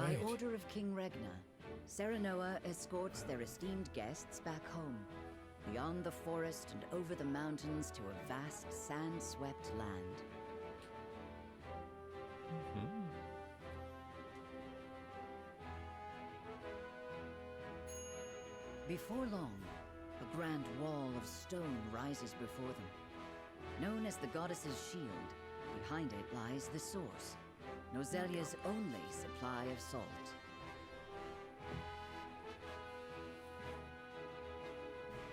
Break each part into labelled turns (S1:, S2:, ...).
S1: By order of King Regna, Serenoa escorts their esteemed guests back home, beyond the forest and over the mountains to a vast sand-swept land. Before long, a grand wall of stone rises before them. Known as the Goddess's Shield, behind it lies the source, Norzelia's only supply of salt.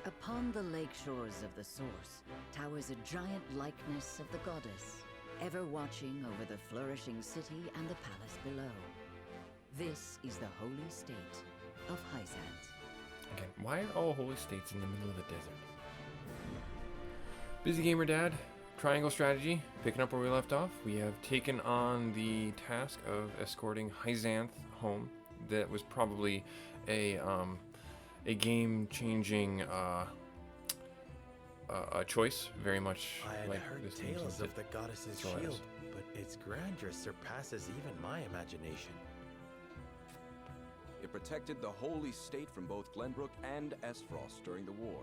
S1: Upon the lake shores of the source towers a giant likeness of the goddess, ever watching over the flourishing city and the palace below. This is the holy state of Hyzant.
S2: Again, why are all holy states in the middle of the desert? Busy Gamer Dad, Triangle Strategy, picking up where we left off. We have taken on the task of escorting Hyzanth home. That was probably a game-changing choice, very much
S3: I had
S2: like
S3: heard
S2: this
S3: tales of the goddess's
S2: Go ahead.
S3: shield, but its grandeur surpasses even my imagination.
S4: It protected the holy state from both Glenbrook and Esfrost during the war.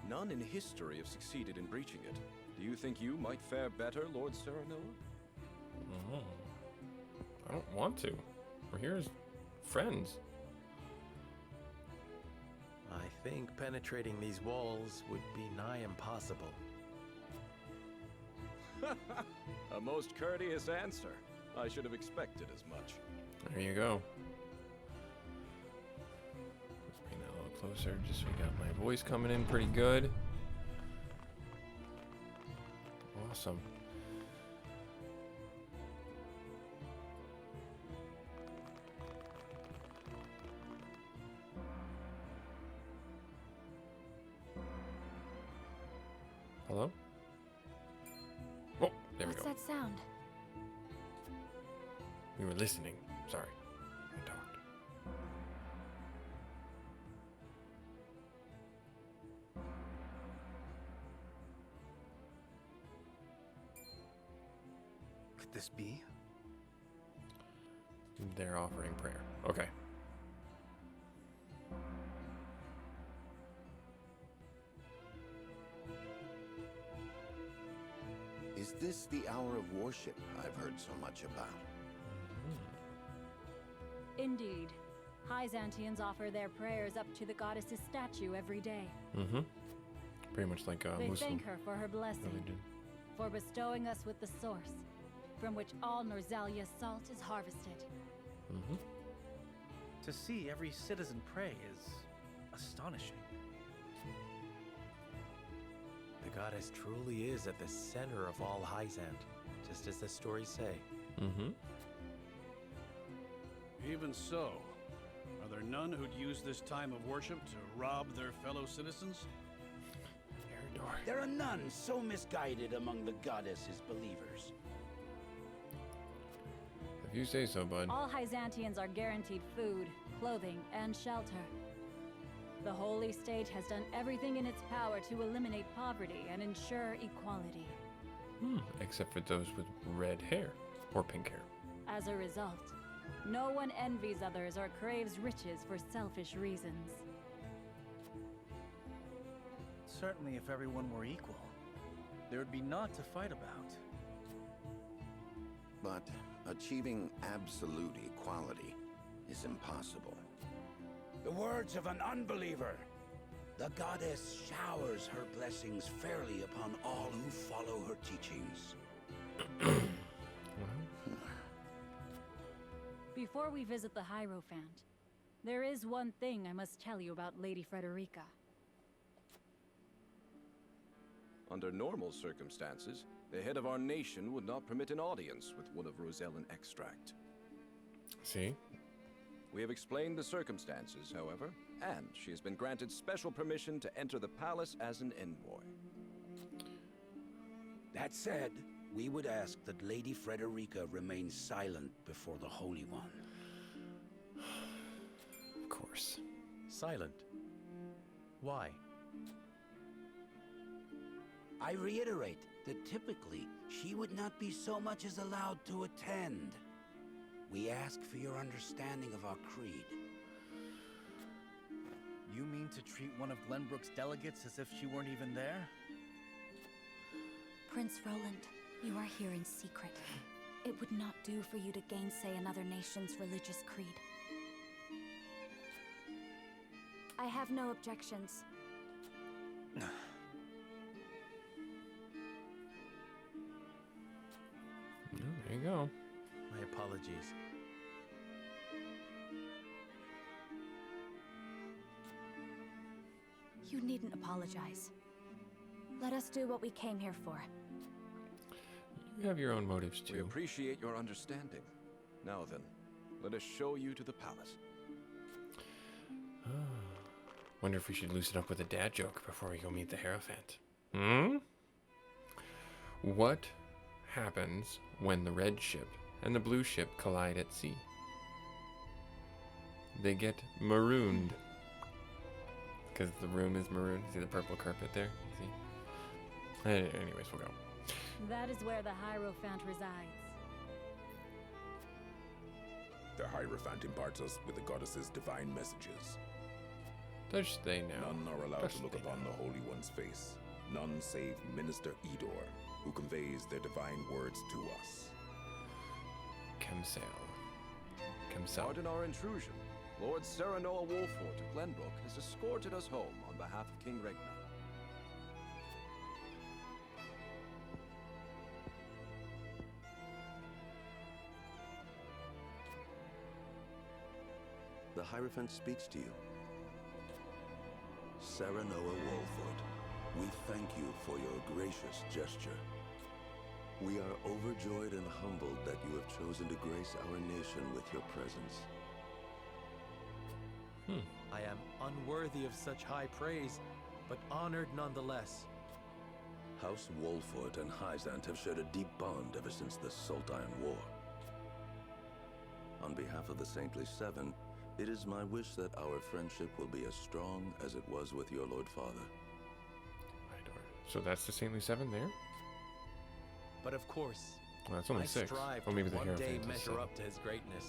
S4: None in history have succeeded in breaching it. Do you think you might fare better, Lord Serenoa?
S2: I don't want to. We're here as friends.
S3: I think penetrating these walls would be nigh impossible.
S4: A most courteous answer. I should have expected as much.
S2: There you go. Let's bring that a little closer, just so we got my voice coming in pretty good. Awesome. Hello? Oh, there we
S5: What's
S2: go.
S5: that sound?
S2: We were listening. Sorry. I talked.
S6: Could this be?
S2: They're offering prayer. Okay.
S6: Is this the hour of worship I've heard so much about?
S5: Indeed. Hyzantians offer their prayers up to the goddess's statue every day.
S2: Mm-hmm. Pretty much like
S5: They
S2: Muslim.
S5: thank her for her blessing,
S2: Religion.
S5: for bestowing us with the source, from which all Norzelia's salt is harvested.
S2: Mm-hmm.
S7: To see every citizen pray is astonishing.
S3: The goddess truly is at the center of all Hyzant, just as the stories say.
S2: Mm-hmm.
S8: Even so, are there none who'd use this time of worship to rob their fellow citizens?
S9: There are none so misguided among the goddess's believers.
S2: If you say so, bud.
S5: All Hyzantians are guaranteed food, clothing, and shelter. The holy state has done everything in its power to eliminate poverty and ensure equality.
S2: Except for those with red hair or pink hair.
S5: As a result, no one envies others or craves riches for selfish reasons.
S7: Certainly if everyone were equal, there would be naught to fight about.
S6: But achieving absolute equality is impossible.
S9: The words of an unbeliever. The goddess showers her blessings fairly upon all who follow her teachings.
S5: Before we visit the Hierophant, there is one thing I must tell you about Lady Frederica.
S4: Under normal circumstances, the head of our nation would not permit an audience with one of Rosellan extract.
S2: See?
S4: We have explained the circumstances, however, and she has been granted special permission to enter the palace as an envoy.
S9: That said, we would ask that Lady Frederica remain silent before the Holy One.
S2: Of course.
S3: Silent. Why?
S9: I reiterate that typically she would not be so much as allowed to attend. we ask for your understanding of our creed.
S7: You mean to treat one of Glenbrook's delegates as if she weren't even there?
S10: Prince Roland, you are here in secret. It would not do for you to gainsay another nation's religious creed. I have no objections.
S2: There you go.
S3: My apologies.
S10: You needn't apologize. Let us do what we came here for.
S2: You have your own motives
S4: We
S2: too.
S4: appreciate your understanding. Now then, let us show you to the palace.
S2: Wonder if we should loosen up with a dad joke before we go meet the Hierophant. Hmm? What happens when the red ship and the blue ship collide at sea? They get marooned. Because the room is maroon. See the purple carpet there? See? Anyways, we'll go.
S5: That is where the Hierophant resides.
S11: The Hierophant imparts us with the goddess's divine messages.
S2: Does they now?
S11: None are allowed
S2: Does
S11: to look
S2: they
S11: upon
S2: now?
S11: the Holy One's face. None save Minister Edor, who conveys their divine words to us.
S2: Kemsale.
S4: Pardon our intrusion. Lord Serenoa Wolfort of Glenbrook has escorted us home on behalf of King Regna.
S6: The Hierophant speaks to you. Serenoa Wolfort, we thank you for your gracious gesture. We are overjoyed and humbled that you have chosen to grace our nation with your presence.
S3: I am unworthy of such high praise, but honored nonetheless.
S6: House Wolfort and Hyzant have shared a deep bond ever since the Sultan War. On behalf of the Saintly Seven, it is my wish that our friendship will be as strong as it was with your Lord Father.
S2: So that's the Saintly Seven there?
S3: But of course,
S2: Well, that's only
S3: I
S2: 6.
S3: strive
S2: Or maybe
S3: to
S2: the
S3: one day
S2: Hierophant is
S3: measure
S2: 7.
S3: up to his greatness.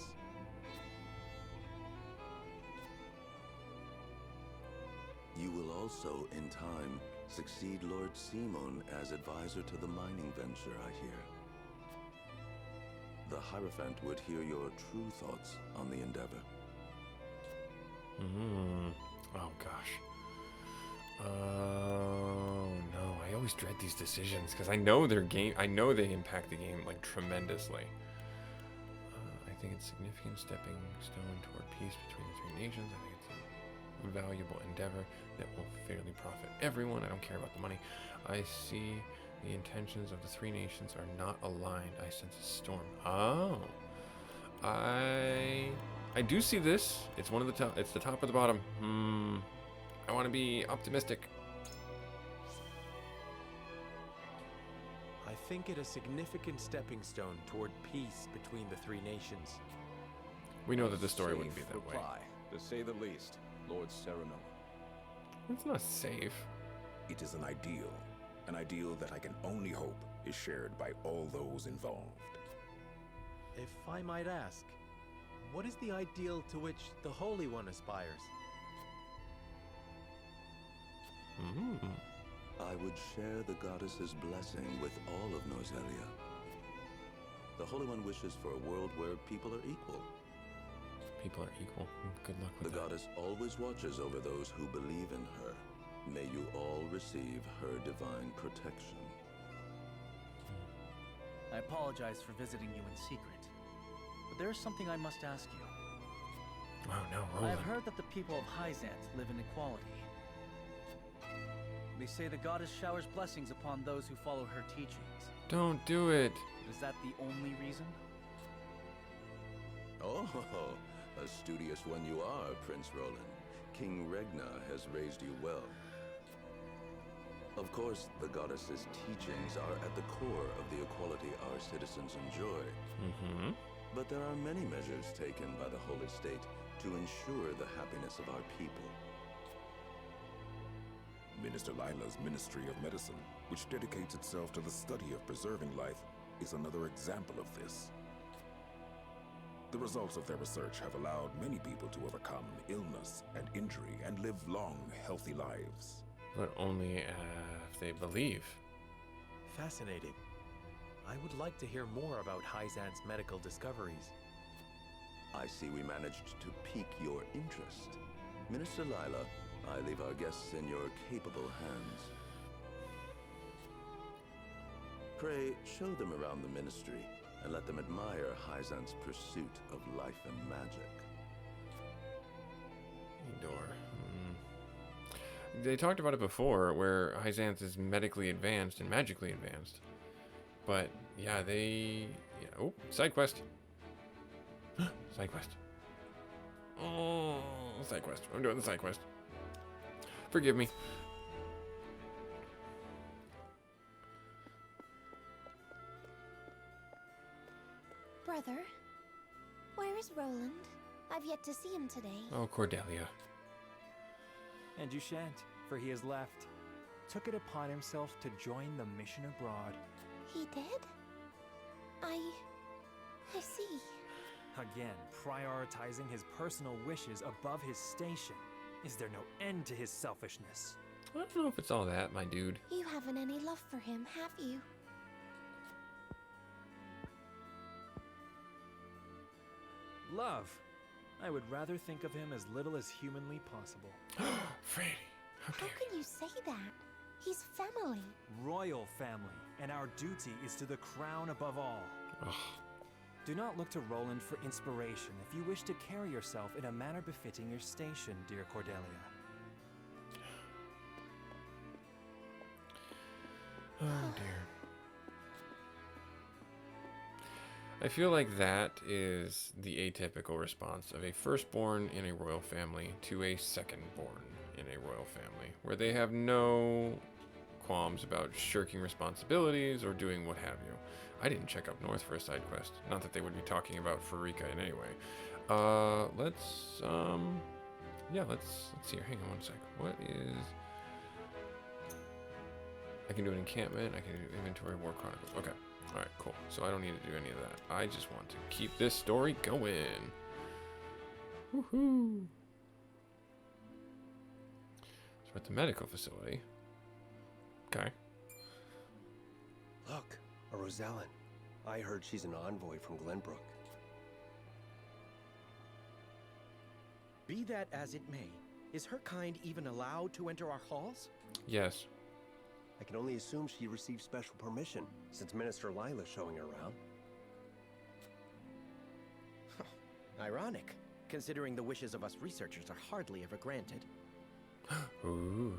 S6: You will also, in time, succeed Lord Simon as advisor to the mining venture, I hear. The Hierophant would hear your true thoughts on the endeavor.
S2: Oh gosh. Oh no, I always dread these decisions because I know I know they impact the game like tremendously. I think it's a significant stepping stone toward peace between the three nations. I think it's a valuable endeavor that will fairly profit everyone. I don't care about the money. I see the intentions of the three nations are not aligned. I sense a storm. Oh. I do see this. It's one of the top. It's the top or the bottom. I want to be optimistic.
S3: I think it a significant stepping stone toward peace between the three nations.
S2: We know that the story wouldn't be
S4: Safe
S2: that way.
S4: reply, to say the least, Lord Serenoa.
S2: It's not safe.
S11: It is an ideal that I can only hope is shared by all those involved.
S3: If I might ask, what is the ideal to which the Holy One aspires?
S6: I would share the goddess's blessing with all of Norzelia. The Holy One wishes for a world where people are equal.
S2: People are equal. Good luck
S6: The
S2: with that.
S6: goddess always watches over those who believe in her. May you all receive her divine protection.
S7: I apologize for visiting you in secret, but there is something I must ask you.
S2: Oh no,
S7: I
S2: Roland.
S7: have heard that the people of Hyzant live in equality. They say the goddess showers blessings upon those who follow her teachings.
S2: Don't do it.
S7: Is that the only reason?
S6: Oh, a studious one you are, Prince Roland. King Regna has raised you well. Of course, the goddess's teachings are at the core of the equality our citizens enjoy. But there are many measures taken by the Holy State to ensure the happiness of our people.
S11: Minister Lila's Ministry of Medicine, which dedicates itself to the study of preserving life, is another example of this. The results of their research have allowed many people to overcome illness and injury and live long, healthy lives.
S2: But only if they believe.
S3: Fascinating. I would like to hear more about Hyzan's medical discoveries.
S6: I see we managed to pique your interest. Minister Lila, I leave our guests in your capable hands. Pray, show them around the ministry and let them admire Hyzan's pursuit of life and magic.
S2: Door. They talked about it before, where Hyzanth is medically advanced and magically advanced. But yeah, oh, side quest. Side quest. Oh, side quest. I'm doing the side quest. Forgive me.
S12: Brother, where is Roland? I've yet to see him today.
S2: Oh, Cordelia.
S13: And you shan't, for he has left. Took it upon himself to join the mission abroad.
S12: He did? I see.
S13: Again, prioritizing his personal wishes above his station. Is there no end to his selfishness?
S2: I don't know if it's all that, my dude.
S12: You haven't any love for him, have you?
S13: Love. I would rather think of him as little as humanly possible.
S2: Freddy,
S12: how can you say that? He's family.
S13: Royal family, and our duty is to the crown above all.
S2: Ugh.
S13: Do not look to Roland for inspiration if you wish to carry yourself in a manner befitting your station, dear Cordelia.
S2: Oh dear. I feel like that is the atypical response of a firstborn in a royal family to a secondborn in a royal family, where they have no qualms about shirking responsibilities or doing what have you. I didn't check up north for a side quest. Not that they would be talking about Farika in any way. Let's see here. Hang on one sec. What is... I can do an encampment. I can do inventory, war chronicles. Okay. All right, cool. So I don't need to do any of that. I just want to keep this story going. Woohoo! So we're at the medical facility. Okay.
S14: Look, a Rosellan. I heard she's an envoy from Glenbrook.
S7: Be that as it may, is her kind even allowed to enter our halls?
S2: Yes.
S14: I can only assume she received special permission, since Minister Lila's showing her around.
S7: Ironic, considering the wishes of us researchers are hardly ever granted.
S2: Ooh.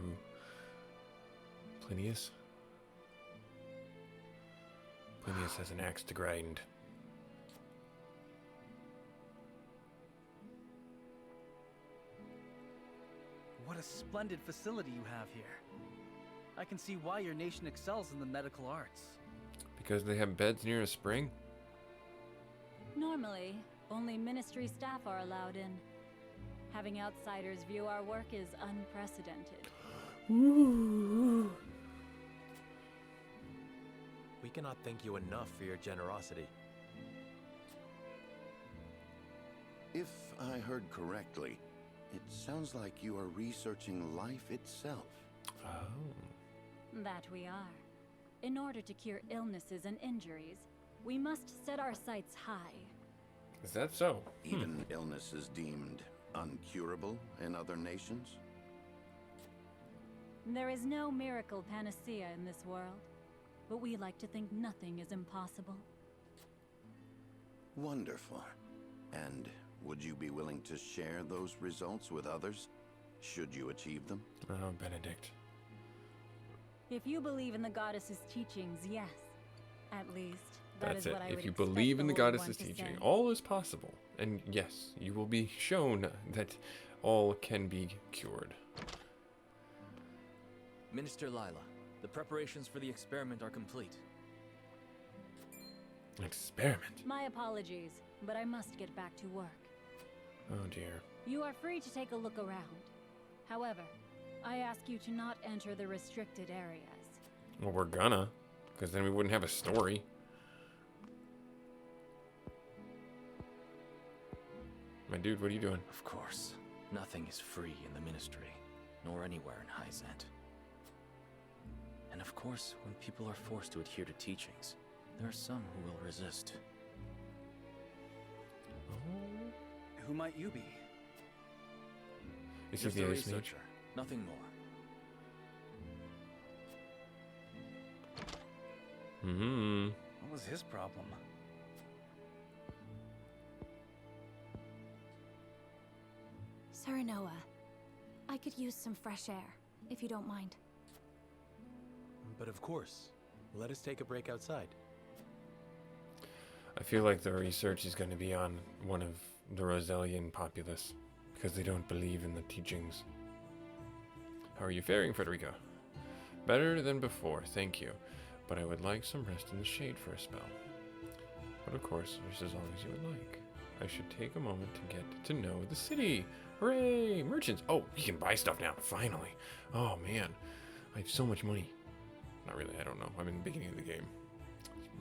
S2: Plinius. Plinius has an axe to grind.
S7: What a splendid facility you have here. I can see why your nation excels in the medical arts.
S2: Because they have beds near a spring?
S5: Normally, only ministry staff are allowed in. Having outsiders view our work is unprecedented.
S2: Ooh.
S3: We cannot thank you enough for your generosity.
S9: If I heard correctly, it sounds like you are researching life itself.
S2: Oh.
S5: That we are. In order to cure illnesses and injuries, we must set our sights high.
S2: Is that so?
S9: Even illness is deemed uncurable in other nations?
S5: There is no miracle panacea in this world, but we like to think nothing is impossible.
S9: Wonderful. And would you be willing to share those results with others, should you achieve them?
S2: Oh, Benedict.
S5: If you believe in the goddess's teachings, yes. At least,
S2: That's
S5: is
S2: it.
S5: what I
S2: If
S5: would
S2: you
S5: expect
S2: believe
S5: the
S2: in the
S5: Holy
S2: goddess's
S5: One to
S2: teaching,
S5: say.
S2: all is possible. And yes, you will be shown that all can be cured.
S15: Minister Lila, the preparations for the experiment are complete.
S2: Experiment?
S5: My apologies, but I must get back to work.
S2: Oh dear.
S5: You are free to take a look around. However, I ask you to not enter the restricted areas.
S2: Well, we're gonna, because then we wouldn't have a story. My dude, what are you doing?
S15: Of course, nothing is free in the Ministry, nor anywhere in Hyzant. And of course, when people are forced to adhere to teachings, there are some who will resist.
S7: Who might you be?
S2: Is
S15: Just
S2: he
S15: a
S2: the ice mage?
S15: researcher, nothing more.
S7: What was his problem?
S10: Saranoa, I could use some fresh air, if you don't mind.
S3: But of course. Let us take a break outside.
S2: I feel like the research is going to be on one of the Roselian populace, because they don't believe in the teachings. How are you faring, Frederica? Better than before, thank you. But I would like some rest in the shade for a spell. But of course, just as long as you would like. I should take a moment to get to know the city. Hooray! Merchants! Oh, you can buy stuff now, finally. Oh man, I have so much money. Not really, I don't know. I'm in the beginning of the game.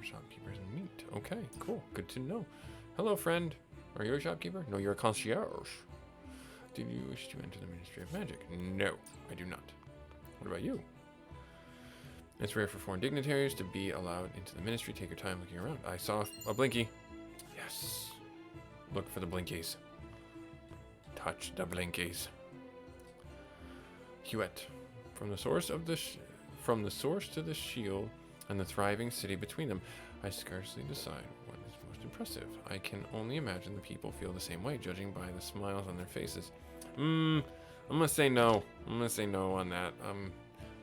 S2: Shopkeepers and meat. Okay, cool. Good to know. Hello, friend. Are you a shopkeeper? No, you're a concierge. Do you wish to enter the Ministry of Magic? No, I do not. What about you? It's rare for foreign dignitaries to be allowed into the ministry. Take your time looking around. I saw a blinky. Yes. Look for the blinkies. Touch the blinkies. Hewitt. From the source of the to the shield and the thriving city between them, I scarcely decide what is most impressive. I can only imagine the people feel the same way, judging by the smiles on their faces. I'm gonna say no. I'm gonna say no on that.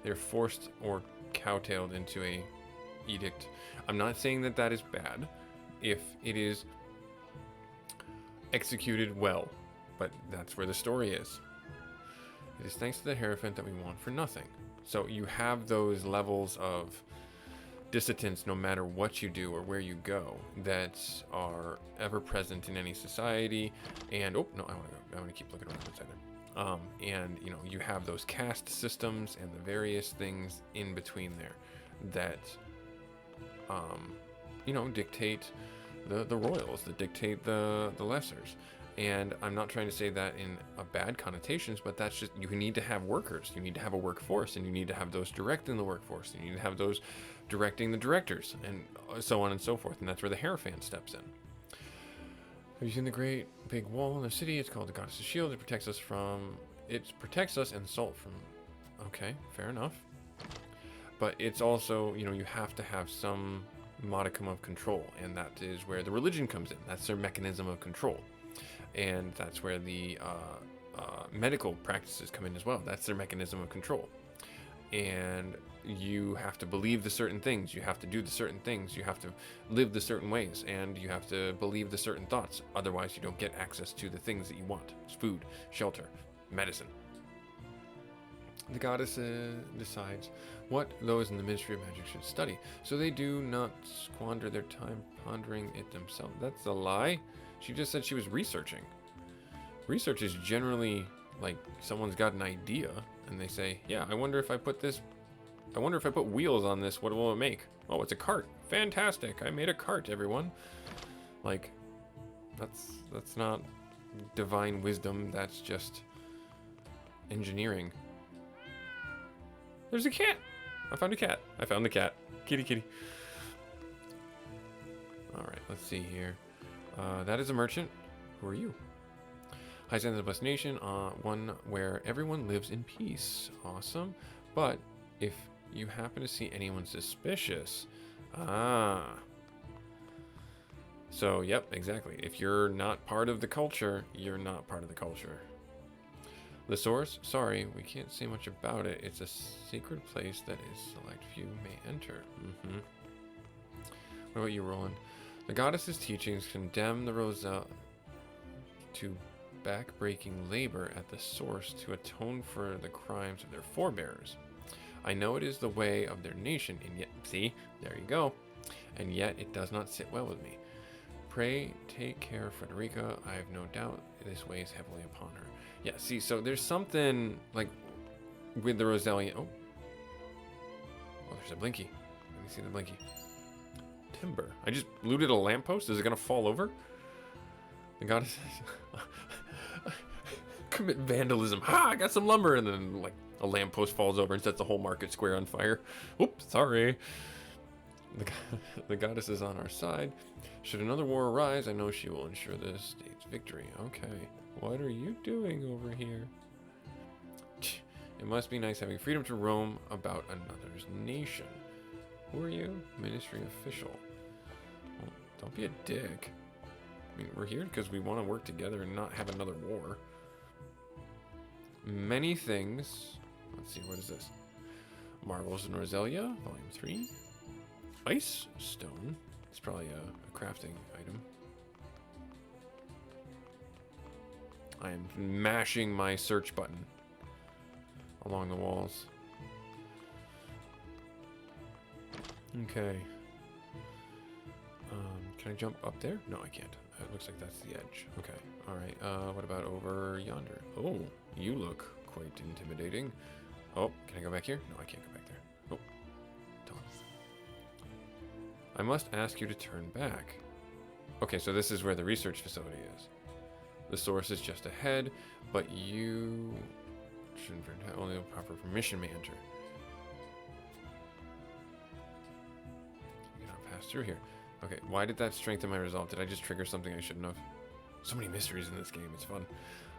S2: They're forced or cowtailed into a edict. I'm not saying that that is bad if it is executed well, but that's where the story is. It is thanks to the Hierophant that we want for nothing. So you have those levels of dissidence no matter what you do or where you go that are ever present in any society. And oh no, I want to keep looking around inside there. And you know, you have those caste systems and the various things in between there that you know, dictate the royals, that dictate the lessers. And I'm not trying to say that in a bad connotations, but that's just, you need to have workers, you need to have a workforce, and you need to have those directing the workforce, and you need to have those directing the directors, and so on and so forth. And that's where the Hierophant steps in. Have you seen the great big wall in the city? It's called the Goddess's Shield. It protects us and salt from. Okay, fair enough. But it's also, you know, you have to have some modicum of control, and that is where the religion comes in. That's their mechanism of control. And that's where the medical practices come in as well. That's their mechanism of control. And you have to believe the certain things. You have to do the certain things. You have to live the certain ways. And you have to believe the certain thoughts. Otherwise, you don't get access to the things that you want. It's food, shelter, medicine. The goddess decides what those in the Ministry of Magic should study, so they do not squander their time pondering it themselves. That's a lie. She just said she was researching. Research is generally like someone's got an idea and they say, yeah, I wonder if I put wheels on this, what will it make? Oh, it's a cart. Fantastic. I made a cart, everyone. Like, that's not divine wisdom. That's just engineering. There's a cat. I found a cat. I found the cat. Kitty, kitty. All right, let's see here. That is a merchant. Who are you? Hyzant is a blessed nation, one where everyone lives in peace. Awesome. But if you happen to see anyone suspicious, so yep, exactly. If you're not part of the culture, you're not part of the culture. The source? Sorry, we can't say much about it. It's a secret place that is select few may enter. What about you, Roland? The goddess's teachings condemn the Roselle to back-breaking labor at the source to atone for the crimes of their forebears. I know it is the way of their nation, and yet, see, there you go, and yet it does not sit well with me. Pray take care, Frederica. I have no doubt this weighs heavily upon her. Yeah, see, so there's something, like, with the Roselian... Oh, there's a blinky. Let me see the blinky. Timber. I just looted a lamppost. Is it going to fall over? The goddess commit vandalism. Ha! I got some lumber, and then like a lamppost falls over and sets the whole market square on fire. Oops, sorry. The goddess is on our side. Should another war arise, I know she will ensure the state's victory. Okay, what are you doing over here? It must be nice having freedom to roam about another's nation. Who are you? Ministry official. Well, don't be a dick. I mean, we're here because we want to work together and not have another war. Many things. Let's see, what is this? Marvels of Norzelia, Volume 3. Ice stone. It's probably a crafting item. I am mashing my search button along the walls. Okay. Can I jump up there? No, I can't. It looks like that's the edge. Okay. All right. What about over yonder? Oh, you look quite intimidating. Oh, can I go back here? No, I can't go back there. Oh, darn. I must ask you to turn back. Okay, so this is where the research facility is. The source is just ahead, but you shouldn't have only the proper permission may enter. You cannot pass through here. Okay, why did that strengthen my resolve? Did I just trigger something I shouldn't have? So many mysteries in this game, it's fun.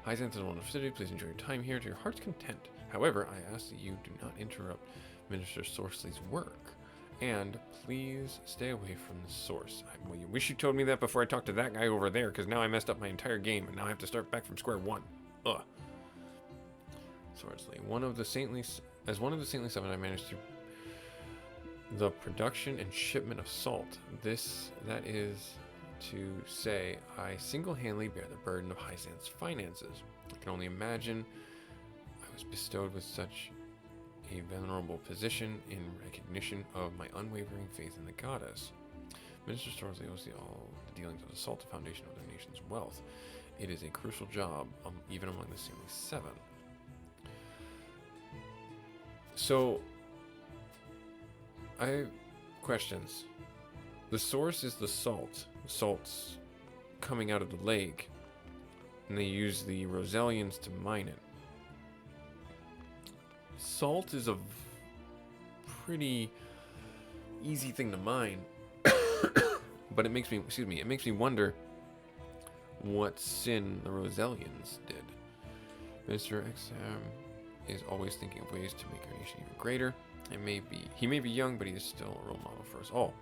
S2: Hyzanth is a wonderful city. Please enjoy your time here to your heart's content. However, I ask that you do not interrupt Minister Sorceley's work. And please stay away from the source. Well, you wish you told me that before I talked to that guy over there, because now I messed up my entire game, and now I have to start back from square one. Ugh. Sorcery. As one of the Saintly Seven, I managed to the production and shipment of salt. That is to say, I single-handedly bear the burden of Hyzanth's finances. I can only imagine I was bestowed with such a venerable position in recognition of my unwavering faith in the goddess. Minister Sorceley owes all the dealings of the salt the foundation of their nation's wealth. It is a crucial job, even among the Saintly Seven. So, I have questions. The source is the salt. The salt's coming out of the lake, and they use the Roselians to mine it. Salt is a pretty easy thing to mine, but it makes me wonder what sin the Roselians did. Mr. Exam is always thinking of ways to make our nation even greater. He may be young, but he is still a role model for us all.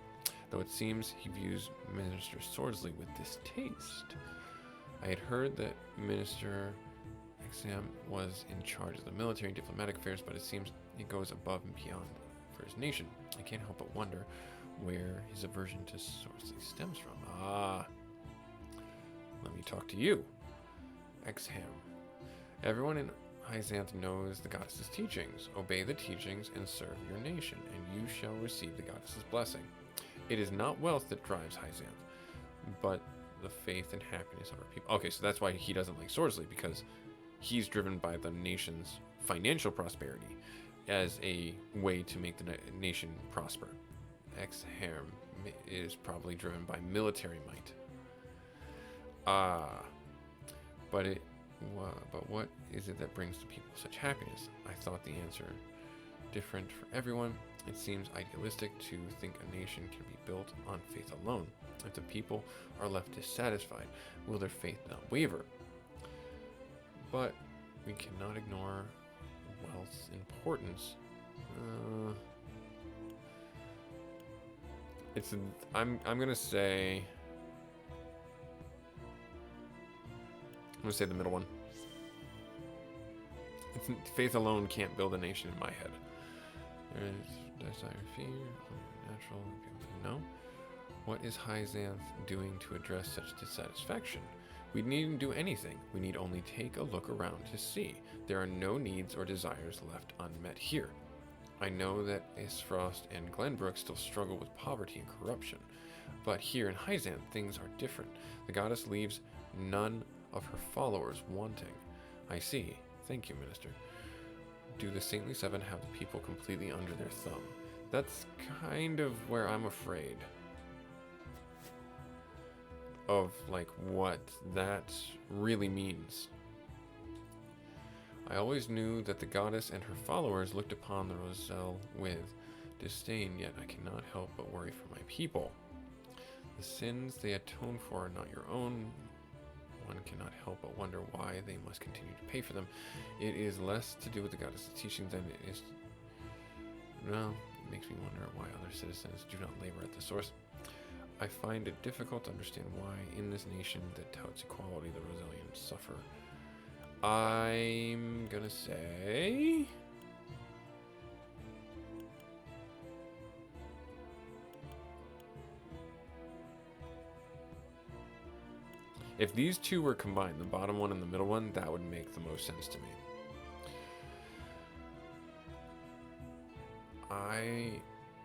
S2: Though it seems he views Minister Sorceley with distaste. I had heard that Minister Exam was in charge of the military and diplomatic affairs, but it seems he goes above and beyond for his nation. I can't help but wonder where his aversion to Sorceley stems from. Let me talk to you, Exham. Everyone in Hyzanth knows the goddess's teachings. Obey the teachings and serve your nation, and you shall receive the goddess's blessing. It is not wealth that drives Hyzanth, but the faith and happiness of our people. Okay, so that's why he doesn't like Sorceley, because he's driven by the nation's financial prosperity as a way to make the nation prosper. Exham is probably driven by military might. But what is it that brings the people such happiness? I thought the answer different for everyone. It seems idealistic to think a nation can be built on faith alone. If the people are left dissatisfied, will their faith not waver? But we cannot ignore wealth's importance. I'm gonna say the middle one. Faith alone can't build a nation in my head. There is desire, fear, natural. No. What is Hyzanth doing to address such dissatisfaction? We needn't do anything. We need only take a look around to see. There are no needs or desires left unmet here. I know that Aesfrost and Glenbrook still struggle with poverty and corruption, but here in Hyzanth things are different. The goddess leaves none of her followers wanting. I see. Thank you, Minister. Do the Saintly Seven have the people completely under their thumb? That's kind of where I'm afraid. of like what that really means. I always knew that the goddess and her followers looked upon the Roselle with disdain, yet I cannot help but worry for my people. The sins they atone for are not your own. One cannot help but wonder why they must continue to pay for them. It is less to do with the goddess's teachings than it is... Well, it makes me wonder why other citizens do not labor at the source. I find it difficult to understand why, in this nation that touts equality, the Roselians suffer. I'm gonna say... If these two were combined, the bottom one and the middle one, that would make the most sense to me.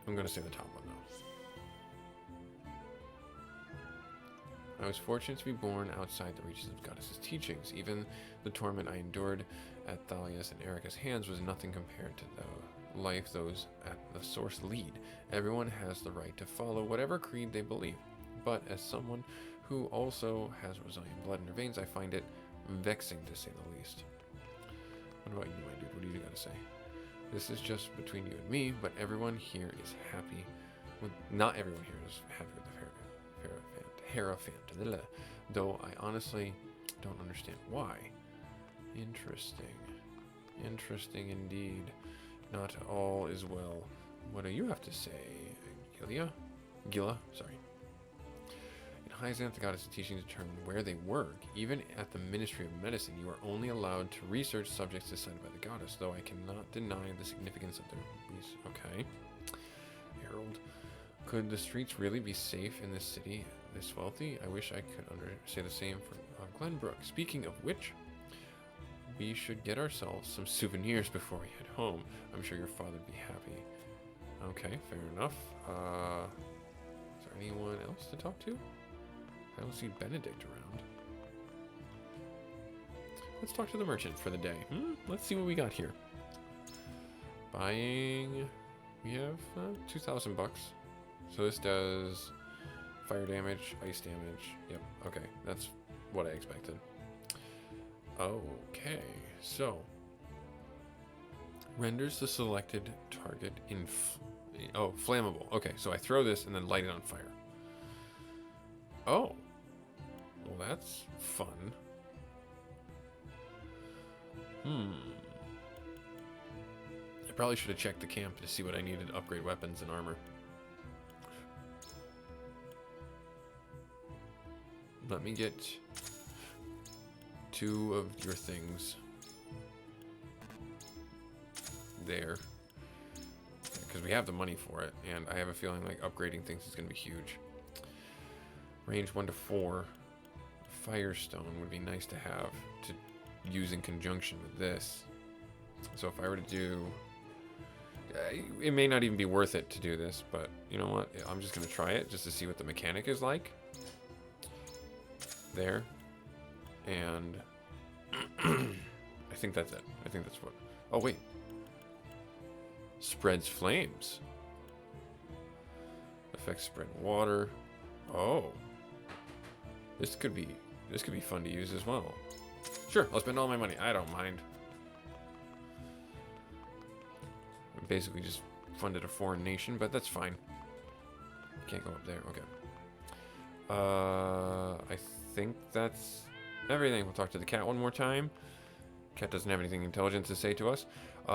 S2: I'm going to say the top one, though. I was fortunate to be born outside the reaches of Goddess's teachings. Even the torment I endured at Thalia's and Erica's hands was nothing compared to the life those at the source lead. Everyone has the right to follow whatever creed they believe. But as someone who also has Rosalian blood in her veins, I find it vexing to say the least. What about you, my dude? What do you got to say? This is just between you and me, but everyone here is happy with... Not everyone here is happy with the Hierophant, though I honestly don't understand why. Interesting. Interesting indeed. Not all is well. What do you have to say, Gila, sorry. In Hyzanth, the goddess' teachings determine where they work. Even at the Ministry of Medicine, you are only allowed to research subjects decided by the goddess, though I cannot deny the significance of their research. Okay. Harold. Could the streets really be safe in this city this wealthy? I wish I could say the same for Glenbrook. Speaking of which, we should get ourselves some souvenirs before we head home. I'm sure your father would be happy. Okay, fair enough. Is there anyone else to talk to? I don't see Benedict around. Let's talk to the merchant for the day. Let's see what we got here. Buying... We have 2,000 bucks. So this does fire damage, ice damage. Yep, okay. That's what I expected. Okay, so... Renders the selected target flammable. Okay, so I throw this and then light it on fire. Oh. Well, that's fun. I probably should have checked the camp to see what I needed to upgrade weapons and armor. Let me get 2 of your things. There. Because we have the money for it, and I have a feeling like upgrading things is going to be huge. Range 1 to 4. Firestone would be nice to have to use in conjunction with this. So if I were to do... it may not even be worth it to do this, but you know what? I'm just going to try it just to see what the mechanic is like. There. And... I think that's it. I think that's what... Oh, wait. Spreads flames. Affects spread water. Oh. This could be fun to use as well. Sure, I'll spend all my money. I don't mind. I basically just funded a foreign nation, but that's fine. Can't go up there. Okay. I think that's everything. We'll talk to the cat one more time. Cat doesn't have anything intelligent to say to us.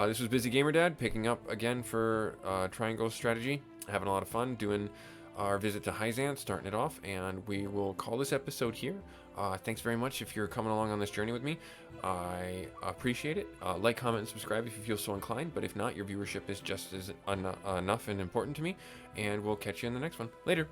S2: This was Busy Gamer Dad, picking up again for Triangle Strategy. Having a lot of fun doing our visit to Hyzanth, starting it off, and we will call this episode here. Thanks very much if you're coming along on this journey with me. I appreciate it. Like, comment, and subscribe if you feel so inclined, but if not, your viewership is just as enough and important to me, and we'll catch you in the next one. Later.